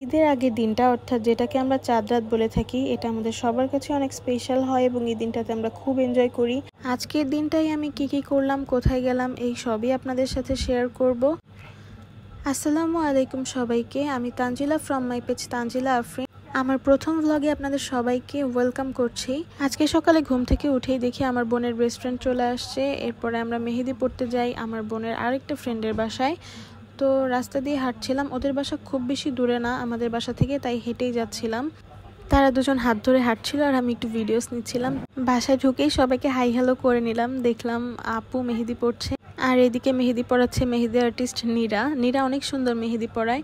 ঈদের আগের দিনটা অর্থাৎ যেটাকে আমরা চাঁদ রাত বলে থাকি, এটা আমাদের সবার কাছে অনেক স্পেশাল হয় এবং এই দিনটাতে আমরা খুব এনজয় করি। আজকের দিনটাই আমি কি করলাম, কোথায় গেলাম, এই সবই আপনাদের সাথে শেয়ার করব। আসসালামু আলাইকুম সবাইকে, আমি Tanzila from my page Tanzila Afrin. আমার প্রথম ভ্লগে আপনাদের সবাইকে ওয়েলকাম করছি। আজকে সকালে ঘুম থেকে উঠেই দেখি আমার বোনের বেস্ট ফ্রেন্ড চলে আসছে। এরপরে আমরা মেহেদি পড়তে যাই আমার বোনের আরেকটা ফ্রেন্ডের বাসায়। তো রাস্তা দিয়ে হাঁটছিলাম, ওদের বাসা খুব বেশি দূরে না আমাদের বাসা থেকে, তাই হেঁটেই যাচ্ছিলাম। তারা দুজন হাত ধরে হাঁটছিল আর আমি একটু ভিডিওস নিচ্ছিলাম। বাসায় ঢুকেই সবাইকে হাই হ্যালো করে নিলাম, দেখলাম আপু মেহেদি পড়ছে আর এদিকে মেহেদি পড়াচ্ছে মেহেদি আর্টিস্ট নীরা অনেক সুন্দর মেহেদি পড়ায়।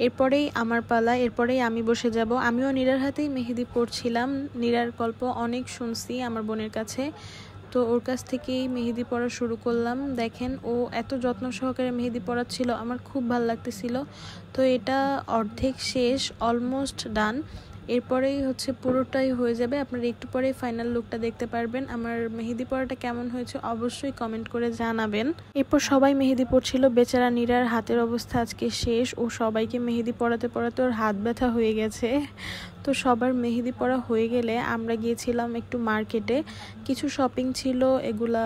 এরপরেই আমার পালা, এরপরেই আমি বসে যাব। আমিও নীরার হাতেই মেহেদি পড়ছিলাম। নীরার গল্প অনেক শুনছি আমার বোনের কাছে, তো ওর কাছ থেকেই মেহেদি পড়া শুরু করলাম। দেখেন ও এত যত্ন সহকারে মেহেদি পড়াচ্ছিল, আমার খুব ভালো লাগতেছিল। তো এটা অর্ধেক শেষ, অলমোস্ট ডান। এরপরেই পুরোটাই হয়ে যাবে, আপনারা একটু পরে ফাইনাল লুকটা দেখতে পারবেন। আমার মেহেদি পড়াটা কেমন হয়েছে অবশ্যই কমেন্ট করে জানাবেন। এরপর সবাই মেহেদি পড়ছিল, বেচারা নীরার হাতের অবস্থা আজকে শেষ। ও সবাইকে মেহেদি পড়াতে পড়াতে ওর হাত ব্যথা হয়ে গেছে। তো সবার মেহেদি পড়া হয়ে গেলে আমরা গিয়েছিলাম একটু মার্কেটে, কিছু শপিং ছিল এগুলা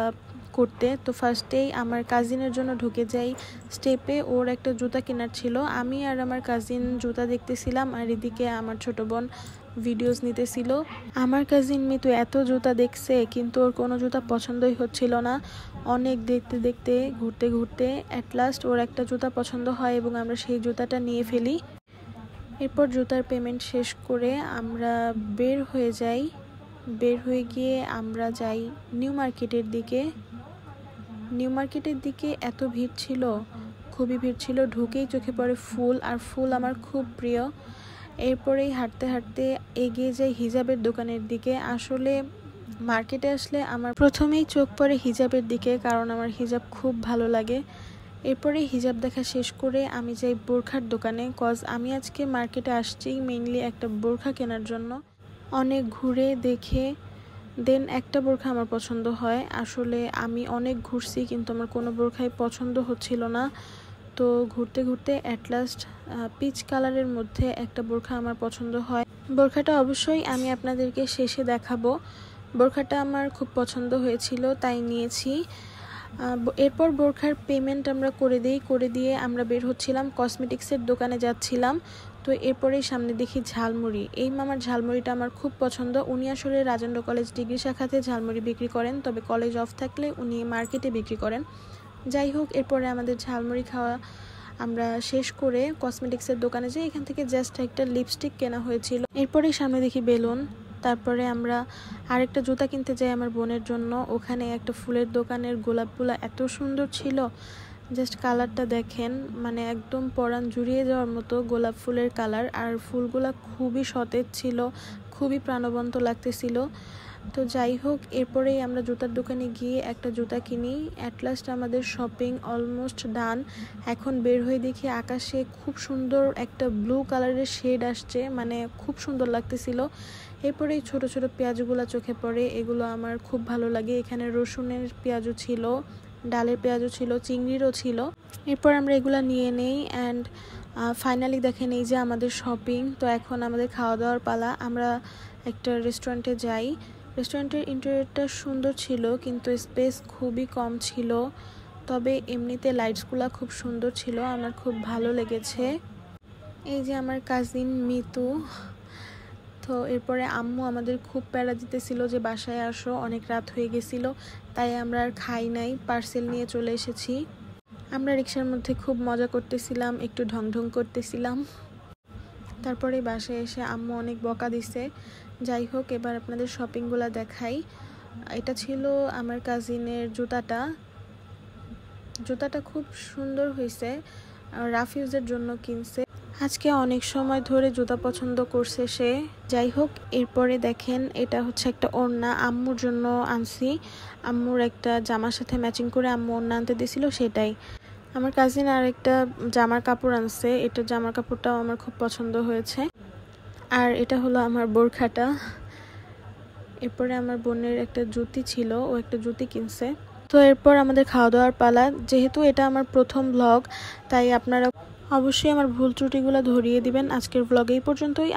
করতে। তো ফার্স্টেই আমার কাজিনের জন্য ঢুকে যাই স্টেপে, ওর একটা জুতা কেনার ছিল। আমি আর আমার কাজিন জুতা দেখতেছিলাম আর এদিকে আমার ছোট বোন ভিডিওস নিতেছিল। আমার কাজিন মিতু এত জুতা দেখছে কিন্তু ওর কোনো জুতা পছন্দই হচ্ছিল না। অনেক দেখতে দেখতে ঘুরতে ঘুরতে অ্যাট লাস্ট ওর একটা জুতা পছন্দ হয় এবং আমরা সেই জুতাটা নিয়ে ফেলি। এরপর জুতার পেমেন্ট শেষ করে আমরা বের হয়ে যাই। বের হয়ে গিয়ে আমরা যাই নিউ মার্কেটের দিকে। নিউ মার্কেটের দিকে এত ভিড় ছিল, খুবই ভিড় ছিল। ঢুকেই চোখে পড়ে ফুল, আর ফুল আমার খুব প্রিয়। এরপরেই হাঁটতে হাঁটতে এগিয়ে যাই হিজাবের দোকানের দিকে। আসলে মার্কেটে আসলে আমার প্রথমেই চোখ পড়ে হিজাবের দিকে, কারণ আমার হিজাব খুব ভালো লাগে। এরপরে হিজাব দেখা শেষ করে আমি যাই বোরখার দোকানে, কজ আমি আজকে মার্কেটে আসছি মেইনলি একটা বোরখা কেনার জন্য। অনেক ঘুরে দেখে দেন একটা বোরখা আমার পছন্দ হয়। আসলে আমি অনেক ঘুরছি কিন্তু আমার কোনো বোরখাই পছন্দ হচ্ছিল না। তো ঘুরতে ঘুরতে অ্যাট লাস্ট পিচ কালারের মধ্যে একটা বোরখা আমার পছন্দ হয়। বোরখাটা অবশ্যই আমি আপনাদেরকে শেষে দেখাবো। বোরখাটা আমার খুব পছন্দ হয়েছিল তাই নিয়েছি। এরপর বোরখার পেমেন্ট আমরা করে দিয়ে আমরা বের হচ্ছিলাম, কসমেটিক্সের দোকানে যাচ্ছিলাম। তো এরপরেই সামনে দেখি ঝালমুড়ি। এই মামার ঝালমুড়িটা আমার খুব পছন্দ। উনি আসলে রাজেন্দ্র কলেজ ডিগ্রি শাখাতে ঝালমুড়ি বিক্রি করেন, তবে কলেজ অফ থাকলে উনি মার্কেটে বিক্রি করেন। যাই হোক, এরপরে আমাদের ঝালমুড়ি খাওয়া আমরা শেষ করে কসমেটিক্সের দোকানে যাই। এখান থেকে জাস্ট একটা লিপস্টিক কেনা হয়েছিল। এরপরেই সামনে দেখি বেলুন। তারপরে আমরা আরেকটা জুতা কিনতে যাই আমার বোনের জন্য। ওখানে একটা ফুলের দোকানের গোলাপগুলো এত সুন্দর ছিল, জাস্ট কালারটা দেখেন, মানে একদম পরাণ জুড়িয়ে যাওয়ার মতো গোলাপ ফুলের কালার। আর ফুলগুলা খুবই সতেজ ছিল, খুবই প্রাণবন্ত লাগতেছিল। তো যাই হোক, এরপরেই আমরা জুতার দোকানে গিয়ে একটা জুতা কিনি। অ্যাট লাস্ট আমাদের শপিং অলমোস্ট ডান। এখন বের হয়ে দেখি আকাশে খুব সুন্দর একটা ব্লু কালারের শেড আসছে, মানে খুব সুন্দর লাগতেছিল। এরপরেই ছোট ছোট পেঁয়াজগুলো চোখে পড়ে, এগুলো আমার খুব ভালো লাগে। এখানে রসুনের পেঁয়াজও ছিল, ডালের পেঁয়াজও ছিল, চিংড়িরও ছিল। এরপর আমরা এগুলো নিয়ে নেই অ্যান্ড ফাইনালি দেখেন এই যে আমাদের শপিং। তো এখন আমাদের খাওয়া দাওয়ার পালা। আমরা একটা রেস্টুরেন্টে যাই। রেস্টুরেন্টের ইন্টেরিয়রটা সুন্দর ছিল কিন্তু স্পেস খুবই কম ছিল, তবে এমনিতে লাইটসগুলো খুব সুন্দর ছিল, আমার খুব ভালো লেগেছে। এই যে আমার কাজিন মিতু। তো এরপরে আম্মু আমাদের খুব প্যারা দিতেছিল যে বাসায় আসো, অনেক রাত হয়ে গেছিল, তাই আমরা আর খাই নাই, পার্সেল নিয়ে চলে এসেছি। আমরা রিক্সার মধ্যে খুব মজা করতেছিলাম, একটু ঢং ঢং করতেছিলাম। তারপরে বাসায় এসে আম্মু অনেক বকা দিছে। যাই হোক, এবার আপনাদের শপিংগুলো দেখাই। এটা ছিল আমার কাজিনের জুতাটা খুব সুন্দর হয়েছে, রাফিউজের জন্য কিনছে। আজকে অনেক সময় ধরে জুতা পছন্দ করছে সে। যাই হোক, এরপরে দেখেন এটা হচ্ছে একটা ওড়না, আম্মুর জন্য আনছি। আম্মুর একটা জামার সাথে ম্যাচিং করে আম্মু ওড়না আনতে দিয়েছিল, সেটাই। আমার কাজিন আর একটা জামার কাপড় আনছে, এটা জামার কাপড়টাও আমার খুব পছন্দ হয়েছে। আর এটা হলো আমার বোরখাটা। এরপরে আমার বোনের একটা জুতি ছিল, ও একটা জুতি কিনছে। তো এরপর আমাদের খাওয়া দাওয়ার পালা। যেহেতু এটা আমার প্রথম ব্লগ, তাই আপনারা অবশ্যই আমার ভুল ত্রুটিগুলো ধরিয়ে দিবেন। আজকের ব্লগ এই পর্যন্তই।